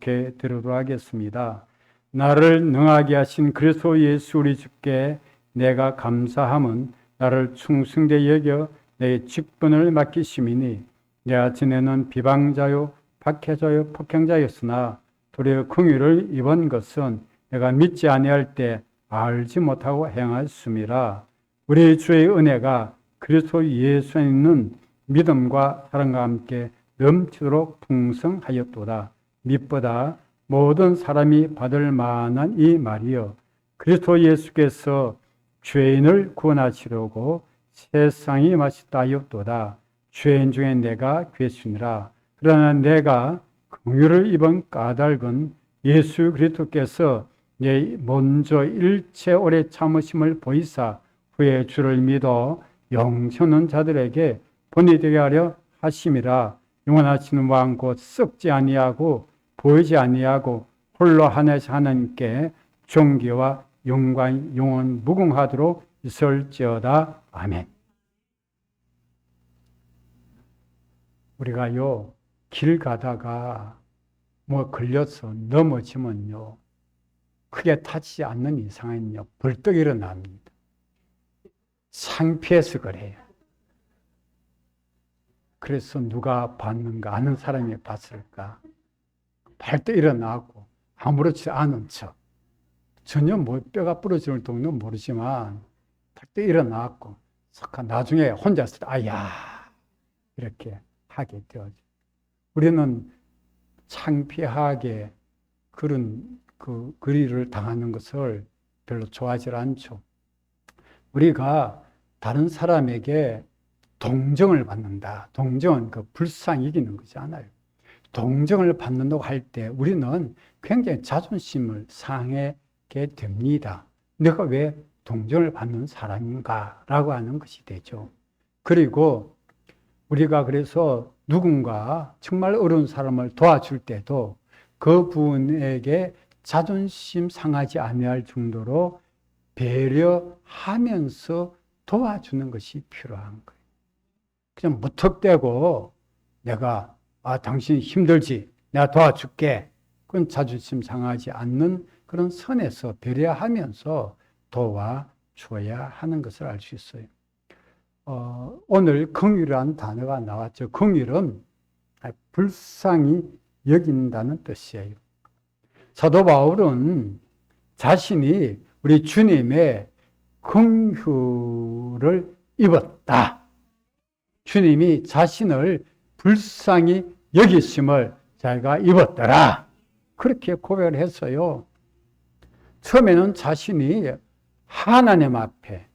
이렇게 드리도록 하겠습니다. 나를 능하게 하신 그리스도 예수 우리 주께 내가 감사함은 나를 충성되이 여겨 내 직분을 맡기심이니 내가 전에는 비방자요 박해자요 폭행자였으나 도리어 긍휼을 입은 것은 내가 믿지 아니할 때 알지 못하고 행하였음이라. 우리 주의 은혜가 그리스도 예수에 있는 믿음과 사랑과 함께 넘치도록 풍성하였도다. mit보다 모든 사람이 받을 만한 이 말이여, 그리스도 예수께서 죄인을 구원하시려고 세상이 마시다 하였도다. 죄인 중에 내가 괴순이라. 그러나 내가 긍휼을 입은 까닭은 예수 그리스도께서 내 먼저 일체 오래 참으심을 보이사 후에 주를 믿어 영생하는 자들에게 본이 되게 하려 하심이라. 영원하시는 왕 곧 썩지 아니하고 보이지 아니하고 홀로 하나씩 하나님께 존귀와 영광 영원 무궁하도록 있을지어다. 아멘. 우리가요 길 가다가 뭐 걸려서 넘어지면요 크게 다치지 않는 이상은요 벌떡 일어납니다. 창피해서 그래요. 그래서 누가 봤는가, 아는 사람이 봤을까? 발떡 일어나고 아무렇지 않은 척, 전혀 뭐 뼈가 부러지는 정도는 모르지만 발떡 일어나고 나중에 혼자서 아야 이렇게 하게 되어져. 우리는 창피하게 그런 그 일을 당하는 것을 별로 좋아하지 않죠. 우리가 다른 사람에게 동정을 받는다. 동정은 그 불쌍히 이기는 거지 않아요. 동정을 받는다고 할 때 우리는 굉장히 자존심을 상하게 됩니다. 내가 왜 동정을 받는 사람인가? 라고 하는 것이 되죠. 그리고 우리가 그래서 누군가 정말 어려운 사람을 도와줄 때도 그 분에게 자존심 상하지 아니할 정도로 배려하면서 도와주는 것이 필요한 거예요. 그냥 무턱대고 내가 당신 힘들지? 내가 도와줄게. 그건 자존심 상하지 않는 그런 선에서 배려하면서 도와줘야 하는 것을 알 수 있어요. 오늘 긍휼이라는 단어가 나왔죠. 긍휼은 불쌍히 여긴다는 뜻이에요. 사도 바울은 자신이 우리 주님의 긍휼을 입었다. 주님이 자신을 불쌍히 여기심을 자기가 입었더라. 그렇게 고백을 했어요. 처음에는 자신이 하나님 앞에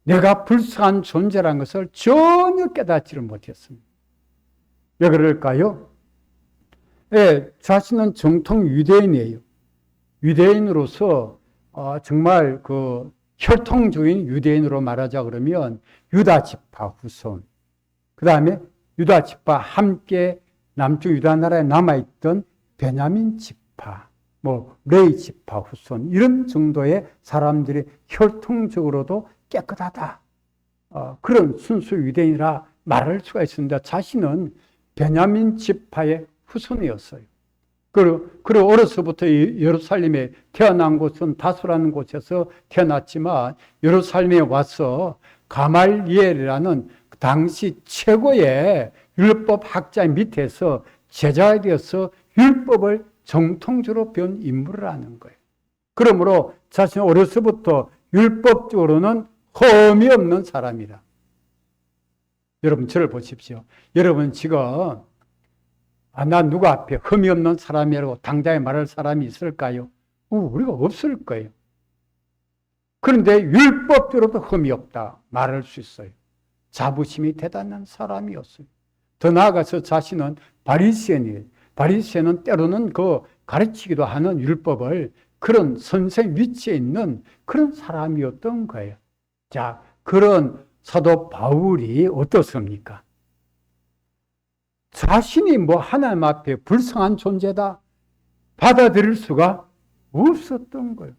내가 불쌍한 존재라는 것을 전혀 깨닫지를 못했습니다. 왜 그럴까요? 자신은 정통 유대인이에요. 유대인으로서 정말 그 혈통적인 유대인으로 말하자 그러면 유다 지파 후손, 그 다음에 유다 지파 함께 남쪽 유다 나라에 남아있던 베냐민 지파, 레위 지파 후손, 이런 정도의 사람들이 혈통적으로도 깨끗하다. 그런 순수 유대인이라 말할 수가 있습니다. 자신은 베냐민 지파의 후손이었어요. 그리고 어려서부터 예루살렘에 태어난 곳은 다소라는 곳에서 태어났지만 예루살렘에 와서 가말리엘이라는 당시 최고의 율법 학자의 밑에서 제자가 되어서 율법을 정통적으로 배운 인물이라는 거예요. 그러므로 자신은 어려서부터 율법적으로는 흠이 없는 사람이라. 여러분 저를 보십시오. 여러분 지금 난 누구 앞에 흠이 없는 사람이라고 당장에 말할 사람이 있을까요? 우리가 없을 거예요. 그런데 율법적으로도 흠이 없다 말할 수 있어요. 자부심이 대단한 사람이었어요. 더 나아가서 자신은 바리새인이에요. 바리새인은 때로는 가르치기도 하는 율법을 그런 선생 위치에 있는 그런 사람이었던 거예요. 자, 그런 사도 바울이 어떻습니까? 자신이 하나님 앞에 불쌍한 존재다 받아들일 수가 없었던 거예요.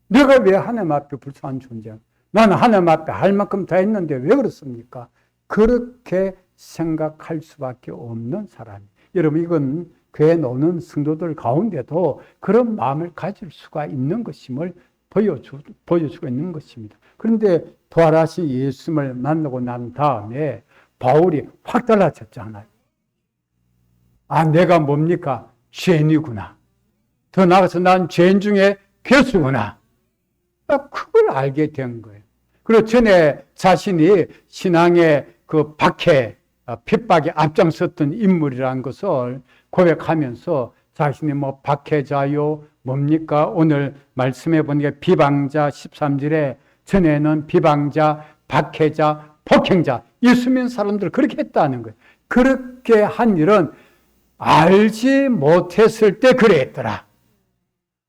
내가 왜 하나님 앞에 불쌍한 존재야? 나는 하나님 앞에 할 만큼 다 했는데 왜 그렇습니까? 그렇게 생각할 수밖에 없는 사람이에요. 여러분 이건 교회에 노는 성도들 가운데도 그런 마음을 가질 수가 있는 것임을 보여주고 있는 것입니다. 그런데 부활하신 예수님을 만나고 난 다음에 바울이 확 달라졌잖아요. 아, 내가 뭡니까? 죄인이구나. 더 나아가서 난 죄인 중에 괴수구나. 그걸 알게 된 거예요. 그리고 전에 자신이 신앙의 그 박해, 핍박에 앞장섰던 인물이라는 것을 고백하면서 자신이 뭐 박해자요, 뭡니까? 오늘 말씀해 보니까 비방자 13절에 전에는 비방자, 박해자, 폭행자, 예수 믿는 사람들 그렇게 했다는 거예요. 그렇게 한 일은 알지 못했을 때 그랬더라.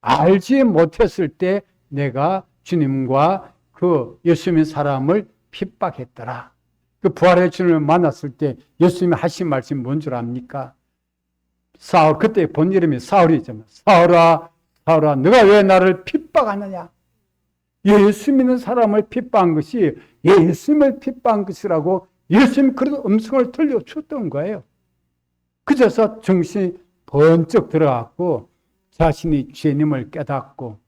알지 못했을 때 내가 주님과 그 예수님의 사람을 핍박했더라. 그 부활의 주님을 만났을 때 예수님이 하신 말씀이 뭔 줄 압니까? 사울, 그때 본 이름이 사울이잖아요. 사울아, 사울아, 너가 왜 나를 핍박하느냐? 예수 믿는 사람을 핍박한 것이 예수님을 핍박한 것이라고 예수님 그런 음성을 들려줬던 거예요. 그래서 정신이 번쩍 들어갔고 자신이 죄님을 깨닫고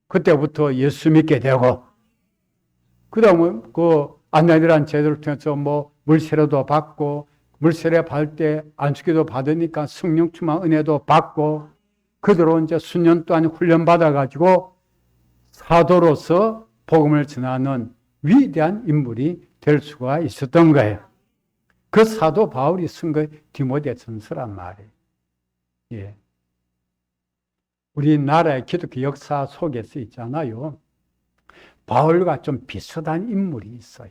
그때부터 예수 믿게 되고 그 다음에 그 안나니라는 제도를 통해서 뭐 물세례도 받고 물세례 받을 때 안수기도 받으니까 성령 충만 은혜도 받고 그대로 이제 수년 동안 훈련 받아가지고 사도로서 복음을 전하는 위대한 인물이 될 수가 있었던 거예요. 그 사도 바울이 쓴 거 디모데 전서란 말이에요. 예. 우리나라의 기독교 역사 속에서 있잖아요. 바울과 좀 비슷한 인물이 있어요.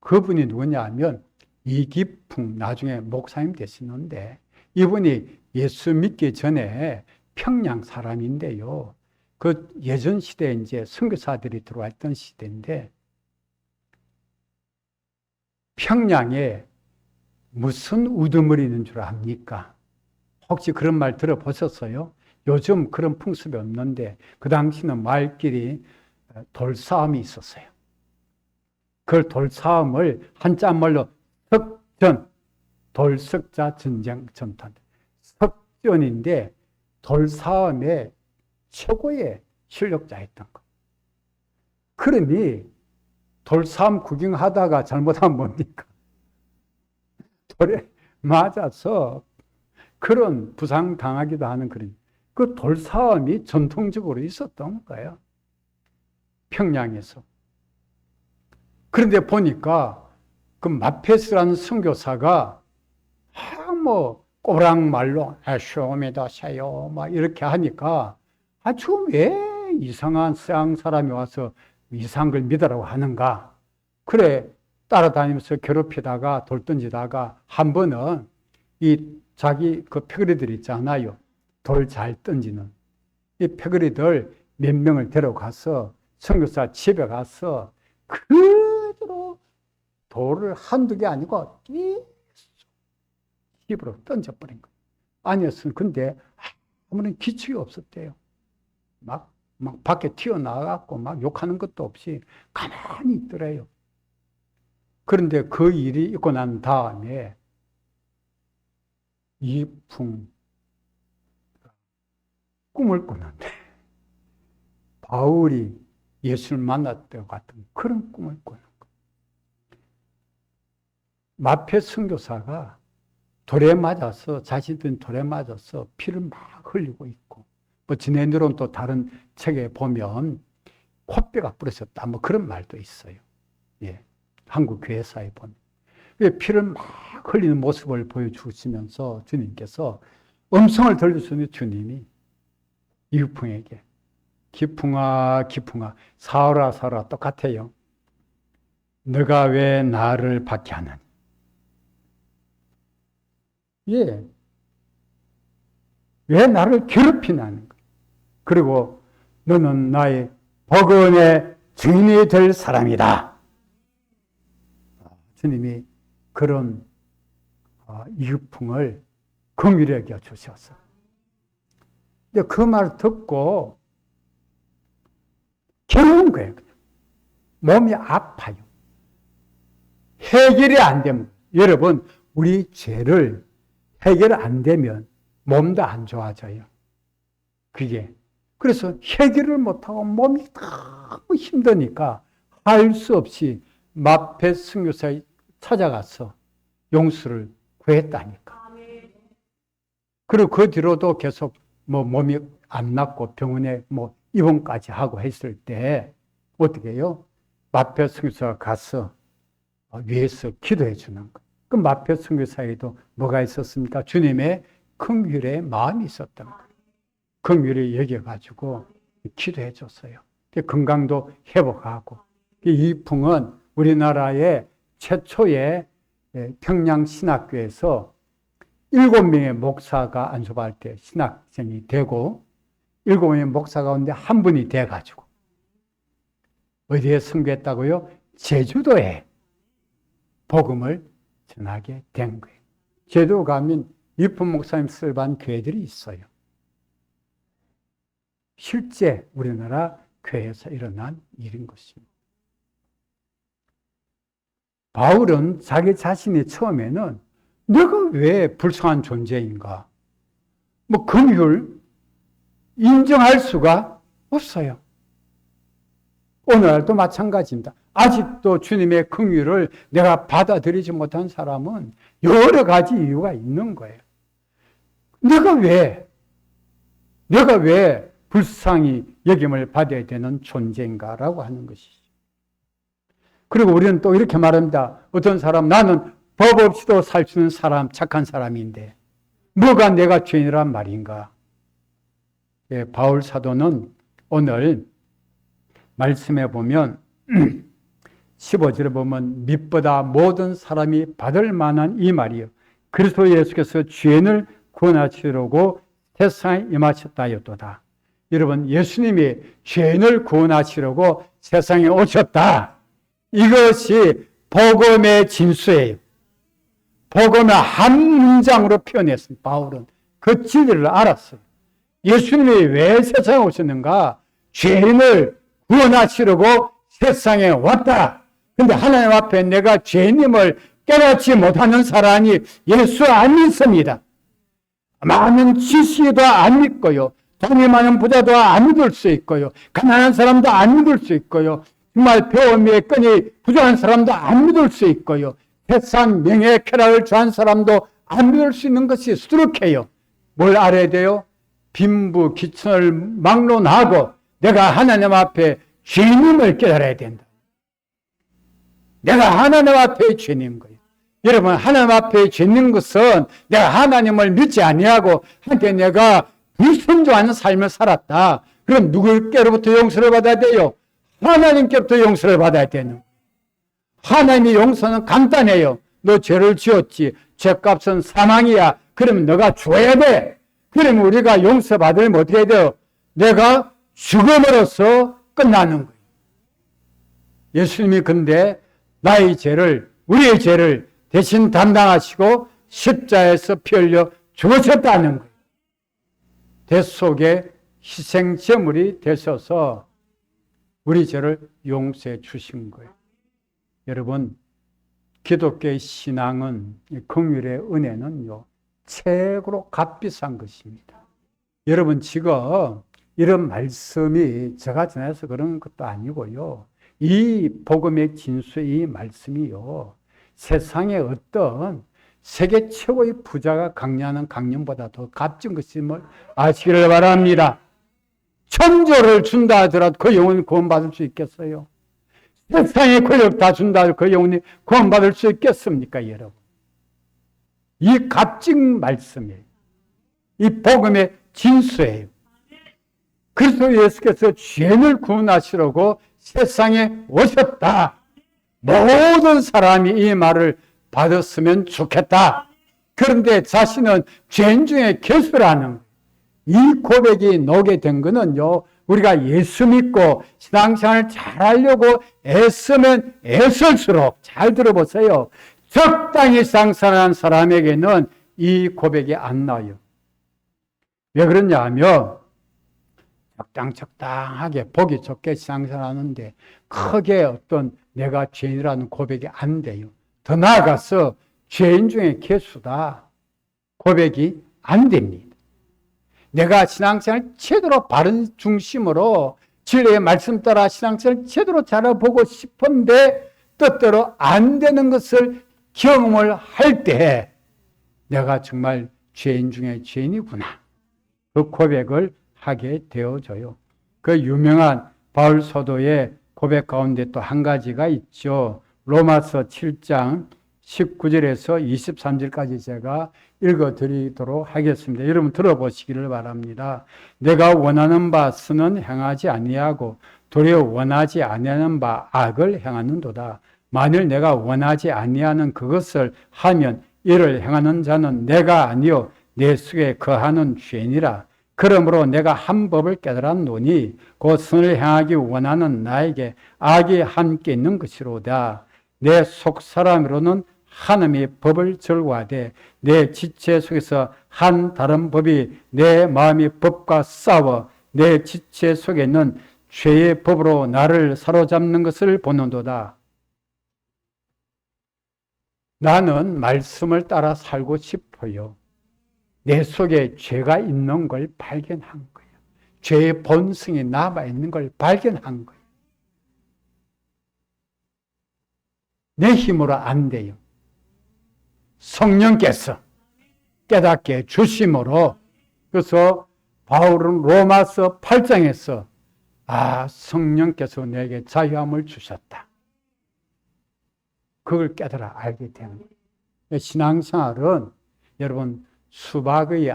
그분이 누구냐 하면 이기풍, 나중에 목사님 되시는데 이분이 예수 믿기 전에 평양 사람인데요. 그 예전 시대에 이제 선교사들이 들어와 있던 시대인데 평양에 무슨 우두머리 있는 줄 압니까? 혹시 그런 말 들어보셨어요? 요즘 그런 풍습이 없는데 그 당시는 말끼리 돌싸움이 있었어요. 그 돌싸움을 한자말로 석전, 돌석자 전쟁 전탄. 석전인데 돌싸움의 최고의 실력자였던 거. 그러니 돌싸움 구경하다가 잘못하면 뭡니까? 돌에 맞아서 그런 부상 당하기도 하는 그런 그 돌싸움이 전통적으로 있었던 거예요. 평양에서. 그런데 보니까 그 마페스라는 선교사가 뭐 꼬랑말로 쇼미다샤요 막 이렇게 하니까 아주 왜 이상한 서양 사람이 와서 이상한 걸 믿으라고 하는가. 그래 따라다니면서 괴롭히다가 돌 던지다가 한 번은 이 자기 그 패거리들 있잖아요. 돌 잘 던지는 이 패거리들 몇 명을 데려가서 선교사 집에 가서 그대로 돌을 한두 개 아니고 집으로 던져버린 거예요. 아니었으면 근데 아무런 기척이 없었대요. 막 밖에 튀어나가고 막 욕하는 것도 없이 가만히 있더래요. 그런데 그 일이 있고 난 다음에 이풍 꿈을 꾸는데 바울이 예수를 만났을 때 같은 그런 꿈을 꾸는 거예요. 마페 선교사가 돌에 맞아서 자신들은 돌에 맞아서 피를 막 흘리고 있고 뭐 지네들은 또 다른 책에 보면 코뼈가 부러졌다 뭐 그런 말도 있어요. 예, 한국 교회사에 보면 피를 막 흘리는 모습을 보여주시면서 주님께서 음성을 들려주는 주님이 이기풍에게 기풍아 기풍아 사울아 사울아 똑같아요. 너가 왜 나를 박해하느냐. 예, 왜 나를 괴롭히냐는 거예요. 그리고 너는 나의 복음의 주인이 될 사람이다. 주님이 그런 이기풍을 긍휼히 주셔서 근데 그 말 듣고 괴로운 거예요. 그냥. 몸이 아파요. 해결이 안 되면 여러분 우리 죄를 해결 안 되면 몸도 안 좋아져요. 그게. 그래서 해결을 못하고 몸이 너무 힘드니까 할 수 없이 마페 선교사에 찾아가서 용서를 구했다니까. 그리고 그 뒤로도 계속 몸이 안 낫고 병원에 입원까지 하고 했을 때 어떻게 해요? 마페 선교사가 가서 위에서 기도해 주는 거예요. 그 마페 선교사에도 뭐가 있었습니까? 주님의 긍휼의 마음이 있었던 거예요. 긍휼히 여겨가지고 기도해 줬어요. 건강도 회복하고. 이 풍은 우리나라의 최초의 평양신학교에서 7명의 목사가 안수받을 때 신학생이 되고 7명의 목사 가운데 한 분이 돼가지고 어디에 선교했다고요? 제주도에 복음을 전하게 된 거예요. 제주도 가면 이쁜 목사님 설반 교회들이 있어요. 실제 우리나라 교회에서 일어난 일인 것입니다. 바울은 자기 자신이 처음에는 내가 왜 불쌍한 존재인가? 긍휼 인정할 수가 없어요. 오늘날도 마찬가지입니다. 아직도 주님의 긍휼을 내가 받아들이지 못한 사람은 여러 가지 이유가 있는 거예요. 내가 왜 불쌍히 여김을 받아야 되는 존재인가라고 하는 것이죠. 그리고 우리는 또 이렇게 말합니다. 어떤 사람, 나는 법 없이도 살 수 있는 사람, 착한 사람인데 뭐가 내가 죄인이란 말인가? 예, 바울 사도는 오늘 말씀해 보면 15절에 보면 밑보다 모든 사람이 받을 만한 이 말이요. 그리스도 예수께서 죄인을 구원하시려고 세상에 임하셨다였도다. 여러분, 예수님이 죄인을 구원하시려고 세상에 오셨다. 이것이 복음의 진수예요. 복음의 한 문장으로 표현했습니다. 바울은 그 진리를 알았어요. 예수님이 왜 세상에 오셨는가? 죄인을 구원하시려고 세상에 왔다. 근데 하나님 앞에 내가 죄인임을 깨닫지 못하는 사람이 예수 안 믿습니다. 많은 지식도 안 믿고요. 돈이 많은 부자도 안 믿을 수 있고요. 가난한 사람도 안 믿을 수 있고요. 정말 배움에 끈이 부족한 사람도 안 믿을 수 있고요. 세상 명예 쾌락을 좋아하는 사람도 안 믿을 수 있는 것이 수룩해요. 뭘 알아야 돼요? 빈부 기천을 막론하고 내가 하나님 앞에 죄인임을 깨달아야 된다. 내가 하나님 앞에 죄인인 거예요. 여러분, 하나님 앞에 죄인인 것은 내가 하나님을 믿지 아니하고 한때 내가 불순종하는 삶을 살았다. 그럼 누구께로부터 용서를 받아야 돼요? 하나님께로부터 용서를 받아야 되는 거예요. 하나님의 용서는 간단해요. 너 죄를 지었지. 죄값은 사망이야. 그러면 너가 죽어야 돼. 그러면 우리가 용서받으면 어떻게 해야 돼요? 내가 죽음으로써 끝나는 거예요. 예수님이 근데 나의 죄를, 우리의 죄를 대신 담당하시고 십자에서 피 흘려 죽으셨다는 거예요. 대속의 희생제물이 되셔서 우리 죄를 용서해 주신 거예요. 여러분, 기독교의 신앙은, 긍휼의 은혜는요, 최고로 값비싼 것입니다. 여러분, 지금 이런 말씀이 제가 전해서 그런 것도 아니고요. 이 복음의 진수의 이 말씀이요, 세상에 어떤 세계 최고의 부자가 강요하는 강령보다 더 값진 것임을 아시기를 바랍니다. 천조를 준다 하더라도 그 영혼이 구원받을 수 있겠어요? 세상의 권력 다 준다 하더라도 그 영혼이 구원받을 수 있겠습니까, 여러분? 이 값진 말씀이에요. 이 복음의 진수예요. 그리스도 예수께서 죄인을 구원하시려고 세상에 오셨다. 모든 사람이 이 말을 받았으면 좋겠다. 그런데 자신은 죄인 중에 괴수라는 이 고백이 나오게 된 거는요, 우리가 예수 믿고 신앙생활을 잘하려고 애쓰면 애쓸수록, 잘 들어보세요, 적당히 신앙생활한 사람에게는 이 고백이 안 나와요. 왜 그러냐 하면 적당하게 보기 좋게 신앙생활하는데 크게 어떤 내가 죄인이라는 고백이 안 돼요. 더 나아가서 죄인 중에 괴수다. 고백이 안 됩니다. 내가 신앙생활 제대로 바른 중심으로 진리의 말씀 따라 신앙생활 제대로 잘해보고 싶은데 뜻대로 안 되는 것을 경험을 할 때 내가 정말 죄인 중에 죄인이구나. 그 고백을 하게 되어져요. 그 유명한 바울 사도의 고백 가운데 또 한 가지가 있죠. 로마서 7장 19절에서 23절까지 제가 읽어드리도록 하겠습니다. 여러분 들어보시기를 바랍니다. 내가 원하는 바 선은 행하지 아니하고 도리어 원하지 아니하는 바 악을 행하는도다. 만일 내가 원하지 아니하는 그것을 하면 이를 행하는 자는 내가 아니요 내 속에 거하는 죄니라. 그러므로 내가 한 법을 깨달았노니 곧 선을 행하기 원하는 나에게 악이 함께 있는 것이로다. 내 속 사람으로는 하나님의 법을 절과하되 내 지체 속에서 한 다른 법이 내 마음의 법과 싸워 내 지체 속에 있는 죄의 법으로 나를 사로잡는 것을 보는도다. 나는 말씀을 따라 살고 싶어요. 내 속에 죄가 있는 걸 발견한 거예요. 죄의 본성이 남아있는 걸 발견한 거예요. 내 힘으로 안 돼요. 성령께서 깨닫게 주심으로. 그래서 바울은 로마서 8장에서 성령께서 내게 자유함을 주셨다. 그걸 깨달아 알게 되는 거예요. 신앙생활은 여러분 수박의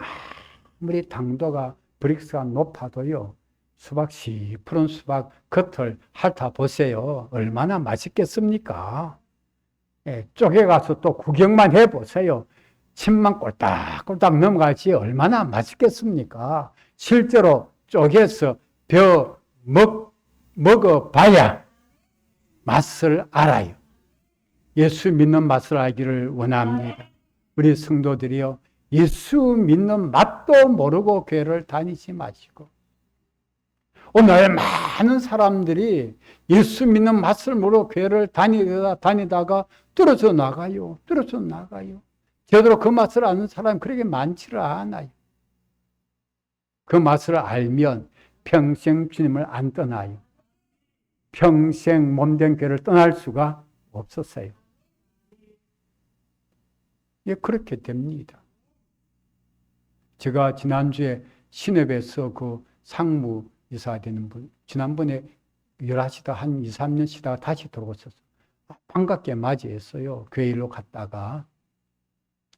아무리 당도가 브릭스가 높아도요. 수박 시푸른 수박 겉을 핥아보세요. 얼마나 맛있겠습니까? 쪼개가서 또 구경만 해보세요. 침만 꼴딱꼴딱 넘어가지 얼마나 맛있겠습니까? 실제로 쪼개서 먹어봐야 맛을 알아요. 예수 믿는 맛을 알기를 원합니다. 우리 성도들이요. 예수 믿는 맛도 모르고 교회를 다니지 마시고 오늘 많은 사람들이 예수 믿는 맛을 모르고 교회를 다니다가 떨어져 나가요. 제대로 그 맛을 아는 사람이 그렇게 많지를 않아요. 그 맛을 알면 평생 주님을 안 떠나요. 평생 몸된 교회를 떠날 수가 없었어요. 예, 그렇게 됩니다. 제가 지난주에 신협에서 그 상무이사 되는 분, 지난번에 일하시다 한 2, 3년 쉬다가 다시 들어오셔서 반갑게 맞이했어요. 교회 일로 갔다가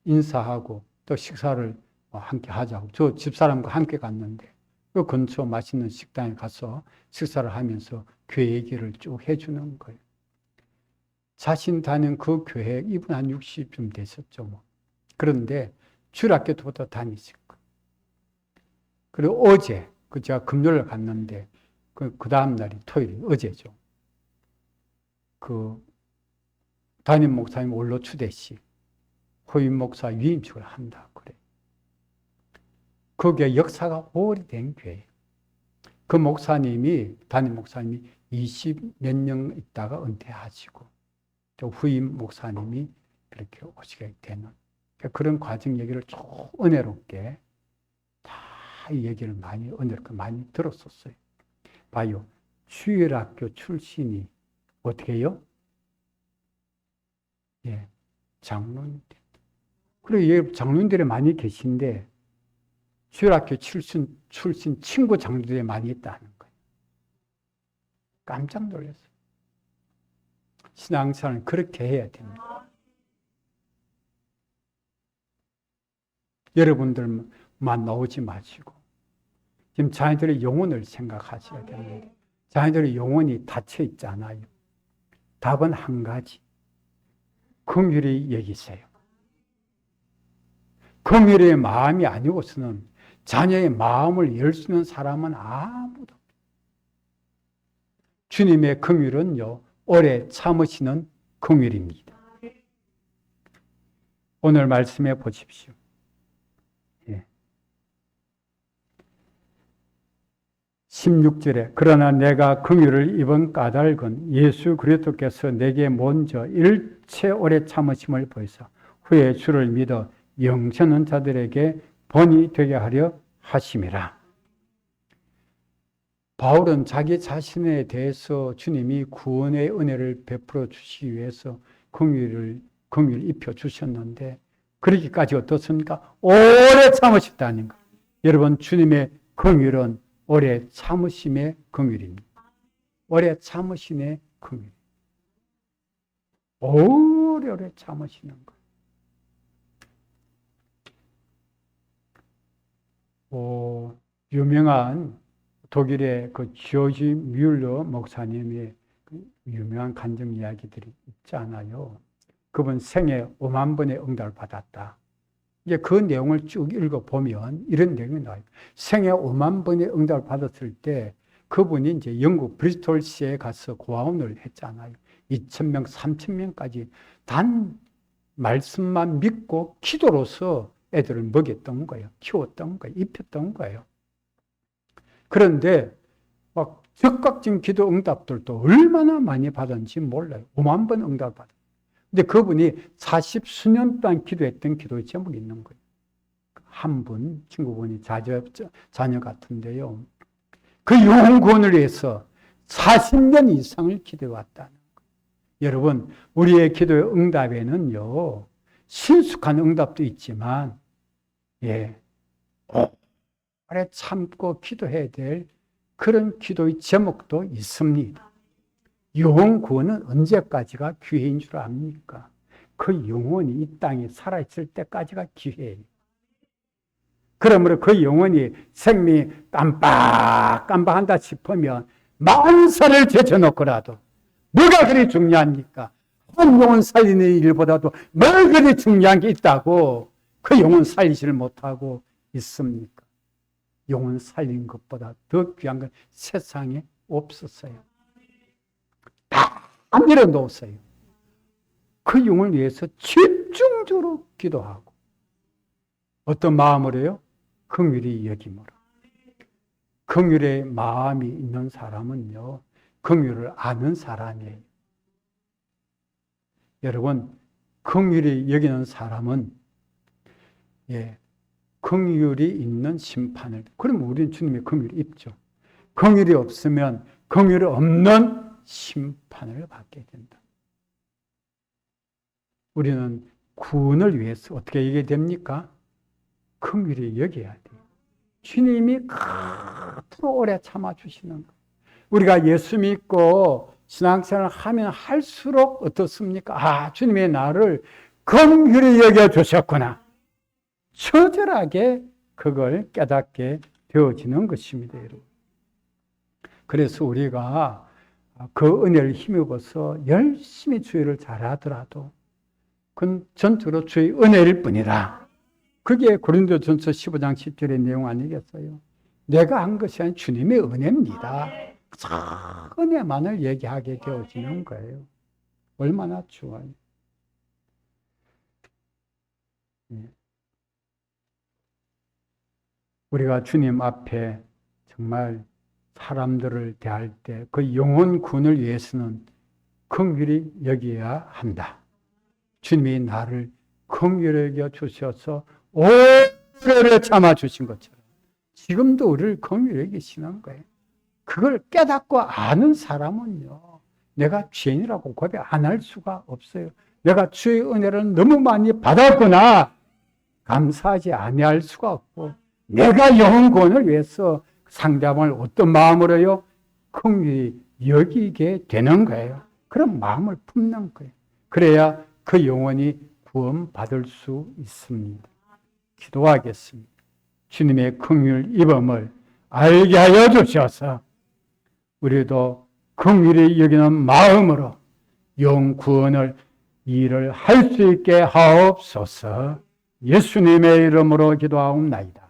인사하고 또 식사를 함께 하자고. 저 집사람과 함께 갔는데 그 근처 맛있는 식당에 가서 식사를 하면서 교회 얘기를 쭉 해주는 거예요. 자신 다니는 그 교회 이분 한 60쯤 되셨죠. 뭐. 그런데 주일학교 때부터 다니실 거예요. 그리고 어제 제가 금요일 갔는데 그 다음 날이 토요일, 어제죠. 그 담임 목사님 원로 추대식 후임 목사 위임식을 한다 그래. 그게 역사가 오래된 교회예요. 그 목사님이 담임 목사님이 20몇 년 있다가 은퇴하시고 또 후임 목사님이 그렇게 오시게 되는 그런 과정 얘기를 쭉 은혜롭게 다 이 얘기를 은혜롭게 많이 들었었어요. 봐요. 주일학교 출신이 어떻게 해요? 예, 장로님들. 그리고 장로님들이 많이 계신데 주일학교 출신 친구 장로들이 많이 있다는 거예요. 깜짝 놀랐어요. 신앙생활은 그렇게 해야 됩니다. 여러분들만 나오지 마시고 지금 자녀들의 영혼을 생각하셔야 됩니다. 자녀들의 영혼이 닫혀 있잖아요. 답은 한 가지. 긍휼히 여기세요. 긍휼의 마음이 아니고서는 자녀의 마음을 열 수 있는 사람은 아무도 없어요. 주님의 긍휼은요, 오래 참으시는 긍휼입니다. 오늘 말씀해 보십시오. 16절에 그러나 내가 긍휼을 입은 까닭은 예수 그리스도께서 내게 먼저 일체 오래 참으심을 보이사 후에 주를 믿어 영생하는 자들에게 본이 되게 하려 하심이라. 바울은 자기 자신에 대해서 주님이 구원의 은혜를 베풀어 주시기 위해서 긍휼을 입혀 주셨는데 그러기까지 어떻습니까? 오래 참으셨다는 것. 여러분, 주님의 긍휼은 오래 참으심의 긍휼입니다. 오래 참으심의 긍휼. 오래 참으시는 것. 유명한 독일의 그 조지 뮬러 목사님의 그 유명한 간증 이야기들이 있지 않아요? 그분 생애 5만 번의 응답을 받았다. 이제 그 내용을 쭉 읽어보면 이런 내용이 나와요. 생애 5만 번의 응답을 받았을 때 그분이 이제 영국 브리스톨시에 가서 고아원을 했잖아요. 2,000명, 3,000명까지 단 말씀만 믿고 기도로서 애들을 먹였던 거예요. 키웠던 거예요. 입혔던 거예요. 그런데 막 적극적인 기도 응답들도 얼마나 많이 받았는지 몰라요. 5만 번 응답을 받았어요. 근데 그분이 40수년 동안 기도했던 기도의 제목이 있는 거예요. 한 분, 친구분이 자녀 같은데요. 그 영혼 구원을 위해서 40년 이상을 기도해왔다는 거예요. 여러분, 우리의 기도의 응답에는요, 신속한 응답도 있지만, 오래 참고 기도해야 될 그런 기도의 제목도 있습니다. 영혼 구원은 언제까지가 기회인 줄 압니까? 그 영혼이 이 땅에 살아있을 때까지가 기회예요. 그러므로 그 영혼이 생명이 깜빡한다 싶으면 만사를 제쳐놓고라도 뭐가 그리 중요합니까? 한 영혼 살리는 일보다도 뭘 그리 중요한 게 있다고 그 영혼 살리지를 못하고 있습니까? 영혼 살린 것보다 더 귀한 건 세상에 없었어요. 다 내려놓았어요. 그 영혼을 위해서 집중적으로 기도하고 어떤 마음으로요? 긍휼히 여김으로. 긍휼의 마음이 있는 사람은요, 긍휼을 아는 사람이에요. 여러분, 긍휼히 여기는 사람은 긍휼이 있는 심판을, 그러면 우리는 주님의 긍휼이 있죠. 긍휼이 없으면 긍휼이 없는 심판을 받게 된다. 우리는 구원을 위해서 어떻게 여겨야 됩니까? 긍휼히 여겨야 돼요. 주님이 그토록 오래 참아주시는 거예요. 우리가 예수 믿고 신앙생활을 하면 할수록 어떻습니까? 주님의 나를 긍휼히 여겨주셨구나. 처절하게 그걸 깨닫게 되어지는 것입니다, 여러분. 그래서 우리가 그 은혜를 힘입어서 열심히 주의를 잘하더라도 그건 전적으로 주의 은혜일 뿐이라. 그게 고린도전서 15장 10절의 내용 아니겠어요? 내가 한 것이 아닌 주님의 은혜입니다. 은혜만을 얘기하게 되어지는 거예요. 얼마나 좋아요. 우리가 주님 앞에 정말 사람들을 대할 때 그 영혼 구원을 위해서는 긍휼히 여겨야 한다. 주님이 나를 긍휼히 여겨 주셔서 오래 참아 주신 것처럼 지금도 우리를 긍휼히 여기시는 거예요. 그걸 깨닫고 아는 사람은요, 내가 죄인이라고 고백 안 할 수가 없어요. 내가 주의 은혜를 너무 많이 받았구나 감사하지 아니할 수가 없고, 내가 영혼 구원을 위해서 상대방을 어떤 마음으로요? 긍휼히 여기게 되는 거예요. 그런 마음을 품는 거예요. 그래야 그 영혼이 구원받을 수 있습니다. 기도하겠습니다. 주님의 긍휼 입음을 알게 하여 주셔서 우리도 긍휼히 여기는 마음으로 영 구원을 일을 할 수 있게 하옵소서. 예수님의 이름으로 기도하옵나이다.